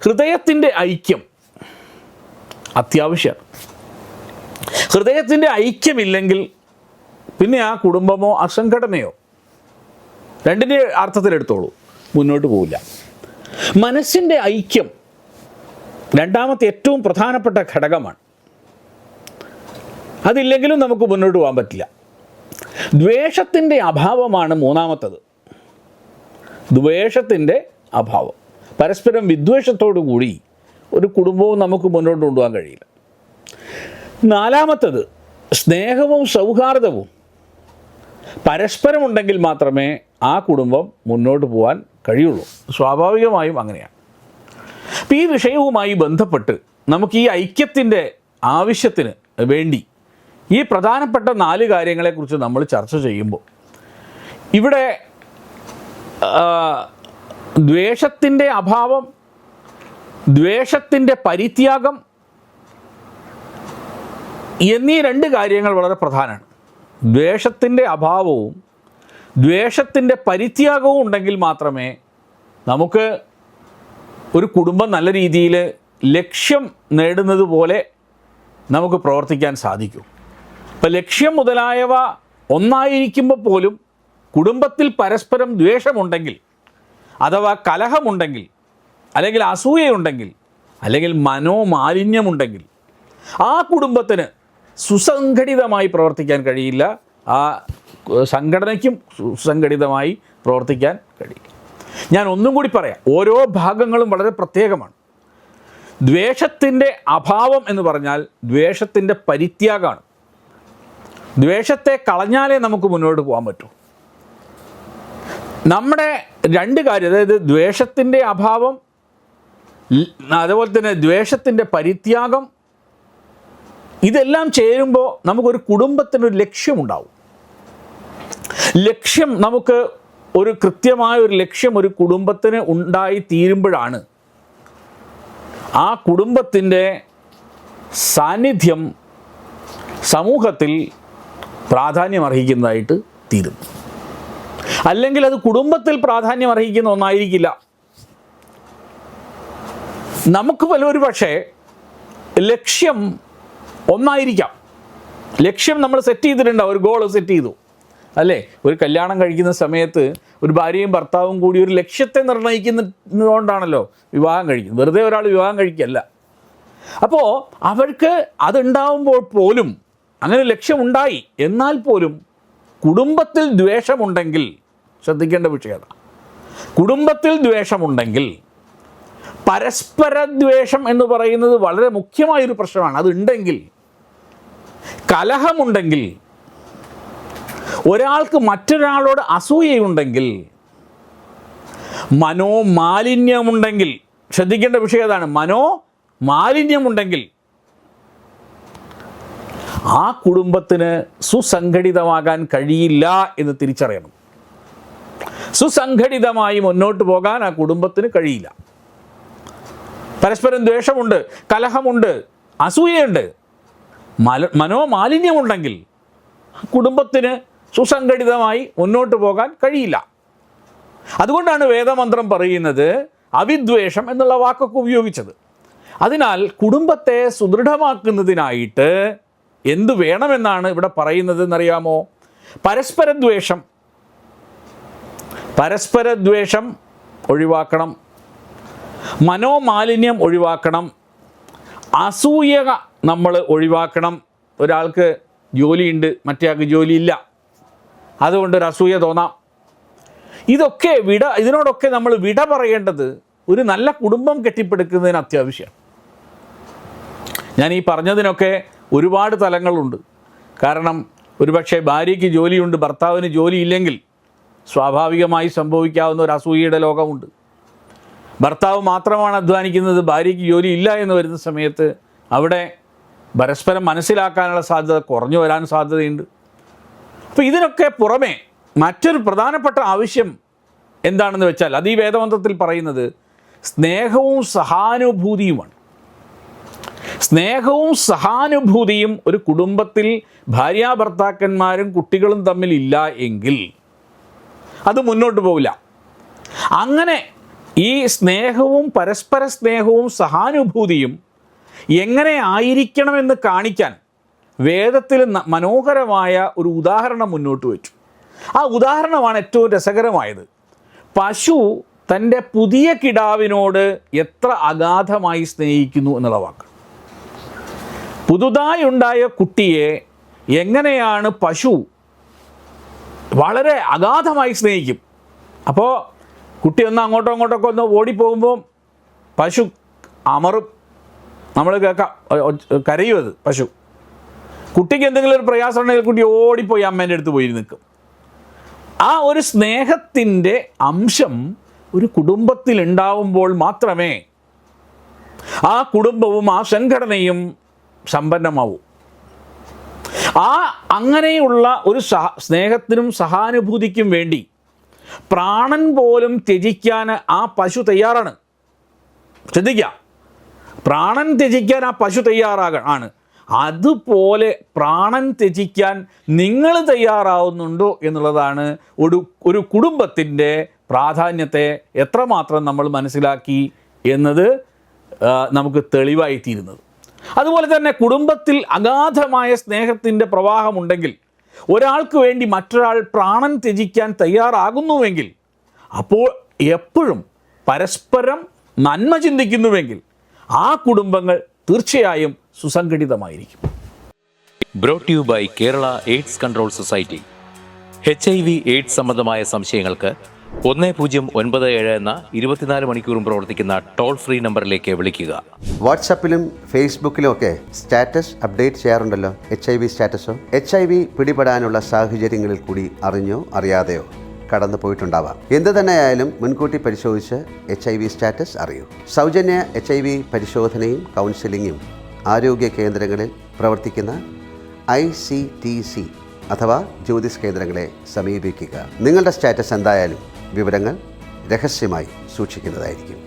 ഹൃദയത്തിൻ്റെ ഐക്യം അത്യാവശ്യമാണ്. ഹൃദയത്തിൻ്റെ ഐക്യമില്ലെങ്കിൽ പിന്നെ ആ കുടുംബമോ ആ സംഘടനയോ, രണ്ടിൻ്റെ അർത്ഥത്തിലെടുത്തോളൂ, മുന്നോട്ട് പോവില്ല. മനസ്സിൻ്റെ ഐക്യം രണ്ടാമത്തെ ഏറ്റവും പ്രധാനപ്പെട്ട ഘടകമാണ്. അതില്ലെങ്കിലും നമുക്ക് മുന്നോട്ട് പോകാൻ പറ്റില്ല. ദ്വേഷത്തിൻ്റെ അഭാവമാണ് മൂന്നാമത്തത്. ദ്വേഷത്തിൻ്റെ അഭാവം. പരസ്പരം വിദ്വേഷത്തോടു കൂടി ഒരു കുടുംബവും നമുക്ക് മുന്നോട്ട് കൊണ്ടുപോകാൻ കഴിയില്ല. നാലാമത്തത് സ്നേഹവും സൗഹാർദ്ദവും പരസ്പരം ഉണ്ടെങ്കിൽ മാത്രമേ ആ കുടുംബം മുന്നോട്ട് പോകാൻ കഴിയുള്ളൂ. സ്വാഭാവികമായും അങ്ങനെയാണ്. അപ്പോൾ ഈ വിഷയവുമായി ബന്ധപ്പെട്ട് നമുക്ക് ഈ ഐക്യത്തിൻ്റെ ആവശ്യത്തിന് വേണ്ടി ഈ പ്രധാനപ്പെട്ട 4 കാര്യങ്ങളെക്കുറിച്ച് നമ്മൾ ചർച്ച ചെയ്യുമ്പോൾ ഇവിടെ ദ്വേഷത്തിൻ്റെ അഭാവം, ദ്വേഷത്തിൻ്റെ പരിത്യാഗം എന്നീ 2 കാര്യങ്ങൾ വളരെ പ്രധാനമാണ്. ദ്വേഷത്തിൻ്റെ അഭാവവും ദ്വേഷത്തിൻ്റെ പരിത്യാഗവും ഉണ്ടെങ്കിൽ മാത്രമേ നമുക്ക് ഒരു കുടുംബം നല്ല രീതിയിൽ ലക്ഷ്യം നേടുന്നത് പോലെ നമുക്ക് പ്രവർത്തിക്കാൻ സാധിക്കൂ. ഇപ്പം ലക്ഷ്യം മുതലായവ ഒന്നായിരിക്കുമ്പോൾ പോലും കുടുംബത്തിൽ പരസ്പരം ദ്വേഷമുണ്ടെങ്കിൽ, അഥവാ കലഹമുണ്ടെങ്കിൽ, അല്ലെങ്കിൽ അസൂയയുണ്ടെങ്കിൽ, അല്ലെങ്കിൽ മനോമാലിന്യമുണ്ടെങ്കിൽ ആ കുടുംബത്തിന് സുസംഘടിതമായി പ്രവർത്തിക്കാൻ കഴിയില്ല. ആ സംഘടനയ്ക്കും സുസംഘടിതമായി പ്രവർത്തിക്കാൻ കഴിയില്ല. ഞാൻ ഒന്നും കൂടി പറയാം, ഓരോ ഭാഗങ്ങളും വളരെ പ്രത്യേകമാണ്. ദ്വേഷത്തിൻ്റെ അഭാവം എന്ന് പറഞ്ഞാൽ ദ്വേഷത്തിൻ്റെ പരിത്യാഗമാണ്. ദ്വേഷത്തെ കളഞ്ഞാലേ നമുക്ക് മുന്നോട്ട് പോകാൻ പറ്റൂ. നമ്മുടെ 2 കാര്യം, അതായത് ദ്വേഷത്തിൻ്റെ അഭാവം, അതുപോലെ തന്നെ ദ്വേഷത്തിൻ്റെ പരിത്യാഗം, ഇതെല്ലാം ചേരുമ്പോൾ നമുക്കൊരു കുടുംബത്തിനൊരു ലക്ഷ്യമുണ്ടാവും. ലക്ഷ്യം നമുക്ക് ഒരു കൃത്യമായ ഒരു ലക്ഷ്യം ഒരു കുടുംബത്തിന് ഉണ്ടായി തീരുമ്പോഴാണ് ആ കുടുംബത്തിൻ്റെ സാന്നിധ്യം സമൂഹത്തിൽ പ്രാധാന്യം അർഹിക്കുന്നതായിട്ട് തീരുന്നു. അല്ലെങ്കിൽ അത് കുടുംബത്തിൽ പ്രാധാന്യം അർഹിക്കുന്ന ഒന്നായിരിക്കില്ല. നമുക്ക് പലൊരു പക്ഷേ ലക്ഷ്യം ഒന്നായിരിക്കാം. ലക്ഷ്യം നമ്മൾ സെറ്റ് ചെയ്തിട്ടുണ്ടാവും, ഒരു ഗോൾ സെറ്റ് ചെയ്തു അല്ലേ? ഒരു കല്യാണം കഴിക്കുന്ന സമയത്ത് ഒരു ഭാര്യയും ഭർത്താവും കൂടി ഒരു ലക്ഷ്യത്തെ നിർണ്ണയിക്കുന്നതുകൊണ്ടാണല്ലോ വിവാഹം കഴിക്കുന്നത്. വെറുതെ ഒരാൾ വിവാഹം കഴിക്കുകയല്ല. അപ്പോൾ അവർക്ക് അതുണ്ടാവുമ്പോൾ പോലും, അങ്ങനെ ലക്ഷ്യമുണ്ടായി എന്നാൽ പോലും കുടുംബത്തിൽ ദ്വേഷമുണ്ടെങ്കിൽ, ശ്രദ്ധിക്കേണ്ട വിഷയത, കുടുംബത്തിൽ ദ്വേഷമുണ്ടെങ്കിൽ, പരസ്പര ദ്വേഷം എന്ന് പറയുന്നത് വളരെ മുഖ്യമായൊരു പ്രശ്നമാണ്. അതുണ്ടെങ്കിൽ, കലഹമുണ്ടെങ്കിൽ, ഒരാൾക്ക് മറ്റൊരാളോട് അസൂയയുണ്ടെങ്കിൽ, മനോമാലിന്യമുണ്ടെങ്കിൽ, ശ്രദ്ധിക്കേണ്ട വിഷയം അതാണ്, മനോമാലിന്യമുണ്ടെങ്കിൽ ആ കുടുംബത്തിന് സുസംഘടിതമാകാൻ കഴിയില്ല എന്ന് തിരിച്ചറിയണം. സുസംഘടിതമായി മുന്നോട്ട് പോകാൻ ആ കുടുംബത്തിന് കഴിയില്ല. പരസ്പരം ദ്വേഷമുണ്ട്, കലഹമുണ്ട്, അസൂയയുണ്ട്, മനോമാലിന്യമുണ്ടെങ്കിൽ കുടുംബത്തിന് സുസംഘടിതമായി മുന്നോട്ട് പോകാൻ കഴിയില്ല. അതുകൊണ്ടാണ് വേദമന്ത്രം പറയുന്നത് അവിദ്വേഷം എന്നുള്ള വാക്കൊക്കെ ഉപയോഗിച്ചത്. അതിനാൽ കുടുംബത്തെ സുദൃഢമാക്കുന്നതിനായിട്ട് എന്തു വേണമെന്നാണ് ഇവിടെ പറയുന്നത് എന്നറിയാമോ? പരസ്പരദ്വേഷം ഒഴിവാക്കണം, മനോമാലിന്യം ഒഴിവാക്കണം, അസൂയ നമ്മൾ ഒഴിവാക്കണം. ഒരാൾക്ക് ജോലിയുണ്ട്, മറ്റേയാൾക്ക് ജോലിയില്ല, അതുകൊണ്ടൊരു അസൂയ തോന്നാം. ഇതിനോടൊക്കെ നമ്മൾ വിട പറയേണ്ടത് ഒരു നല്ല കുടുംബം കെട്ടിപ്പടുക്കുന്നതിന് അത്യാവശ്യമാണ്. ഞാൻ ഈ പറഞ്ഞതിനൊക്കെ ഒരുപാട് തലങ്ങളുണ്ട്. കാരണം ഒരുപക്ഷെ ഭാര്യയ്ക്ക് ജോലിയുണ്ട്, ഭർത്താവിന് ജോലിയില്ലെങ്കിൽ സ്വാഭാവികമായി സംഭവിക്കാവുന്ന ഒരു അസൂയയുടെ ലോകമുണ്ട്. ഭർത്താവ് മാത്രമാണ് അധ്വാനിക്കുന്നത്, ഭാര്യയ്ക്ക് ജോലി ഇല്ല എന്ന് വരുന്ന സമയത്ത് അവിടെ പരസ്പരം മനസ്സിലാക്കാനുള്ള സാധ്യത കുറഞ്ഞു വരാൻ സാധ്യതയുണ്ട്. അപ്പോൾ ഇതിനൊക്കെ പുറമെ മറ്റൊരു പ്രധാനപ്പെട്ട ആവശ്യം എന്താണെന്ന് വെച്ചാൽ, അത് ഈ വേദമന്ത്രത്തിൽ പറയുന്നത് സ്നേഹവും സഹാനുഭൂതിയുമാണ്. സ്നേഹവും സഹാനുഭൂതിയും ഒരു കുടുംബത്തിൽ ഭാര്യാഭർത്താക്കന്മാരും കുട്ടികളും തമ്മിൽ ഇല്ല എങ്കിൽ അത് മുന്നോട്ട് പോവില്ല. അങ്ങനെ ഈ സ്നേഹവും പരസ്പര സ്നേഹവും സഹാനുഭൂതിയും എങ്ങനെ ആയിരിക്കണമെന്ന് കാണിക്കാൻ വേദത്തിൽ മനോഹരമായ ഒരു ഉദാഹരണം മുന്നോട്ട് വെച്ചു. ആ ഉദാഹരണമാണ് ഏറ്റവും രസകരമായത്. പശു തൻ്റെ പുതിയ കിടാവിനോട് എത്ര അഗാധമായി സ്നേഹിക്കുന്നു എന്നുള്ള വാക്ക്. പുതുതായി ഉണ്ടായ കുട്ടിയെ എങ്ങനെയാണ് പശു വളരെ അഗാധമായി സ്നേഹിക്കും. അപ്പോൾ കുട്ടി ഒന്ന് അങ്ങോട്ടോ ഇങ്ങോട്ടൊക്കെ ഒന്ന് ഓടിപ്പോകുമ്പോൾ പശു അമറും, നമ്മൾ കേൾക്കാം, കരയും. അത് പശു കുട്ടിക്ക് എന്തെങ്കിലും ഒരു പ്രയാസം ഉണ്ടെങ്കിൽ കുട്ടി ഓടിപ്പോയി അമ്മേൻ്റെ അടുത്ത് പോയി നിൽക്കും. ആ ഒരു സ്നേഹത്തിൻ്റെ അംശം ഒരു കുടുംബത്തിൽ ഉണ്ടാവുമ്പോൾ മാത്രമേ ആ കുടുംബവും ആ സംഘടനയും സമ്പന്നമാവും. അങ്ങനെയുള്ള ഒരു സ്നേഹത്തിനും സഹാനുഭൂതിക്കും വേണ്ടി പ്രാണൻ പോലും ത്യജിക്കാൻ ആ പശു തയ്യാറാണ്. ശ്രദ്ധിക്കുക, പ്രാണൻ ത്യജിക്കാൻ ആ പശു ആണ്. അതുപോലെ പ്രാണൻ ത്യജിക്കാൻ നിങ്ങൾ തയ്യാറാവുന്നുണ്ടോ എന്നുള്ളതാണ് ഒരു കുടുംബത്തിൻ്റെ പ്രാധാന്യത്തെ എത്രമാത്രം നമ്മൾ മനസ്സിലാക്കി എന്നത് നമുക്ക് തെളിവായിത്തീരുന്നത്. അതുപോലെ തന്നെ കുടുംബത്തിൽ അഗാധമായ സ്നേഹത്തിൻ്റെ പ്രവാഹമുണ്ടെങ്കിൽ, ഒരാൾക്ക് വേണ്ടി മറ്റൊരാൾ പ്രാണൻ ത്യജിക്കാൻ തയ്യാറാകുന്നുവെങ്കിൽ, അപ്പോൾ എപ്പോഴും പരസ്പരം നന്മ ചിന്തിക്കുന്നുവെങ്കിൽ ആ കുടുംബങ്ങൾ തീർച്ചയായും സുസംഘടിതമായിരിക്കും. Brought you by Kerala AIDS control society. HIV AIDS സംബന്ധമായ സംശയങ്ങൾക്ക് 1097 എന്ന 24 മണിക്കൂറും പ്രവർത്തിക്കുന്ന ടോൾ ഫ്രീ നമ്പറിലേക്ക് വിളിക്കുക. വാട്സാപ്പിലും ഫേസ്ബുക്കിലും ഒക്കെ സ്റ്റാറ്റസ് അപ്ഡേറ്റ് ചെയ്യാറുണ്ടല്ലോ. HIV സ്റ്റാറ്റസോ HIV പിടിപെടാനുള്ള സാഹചര്യങ്ങളിൽ കൂടി അറിഞ്ഞോ അറിയാതെയോ കടന്നു പോയിട്ടുണ്ടാവാം. എന്ത് തന്നെയായാലും മുൻകൂട്ടി പരിശോധിച്ച് HIV സ്റ്റാറ്റസ് അറിയൂ. സൗജന്യ HIV പരിശോധനയും കൗൺസിലിങ്ങും ആരോഗ്യ കേന്ദ്രങ്ങളിൽ പ്രവർത്തിക്കുന്ന ICTC അഥവാ ജ്യോതിസ് കേന്ദ്രങ്ങളെ സമീപിക്കുക. നിങ്ങളുടെ സ്റ്റാറ്റസ് എന്തായാലും വിവരങ്ങൾ രഹസ്യമായി സൂക്ഷിക്കുന്നതായിരിക്കും.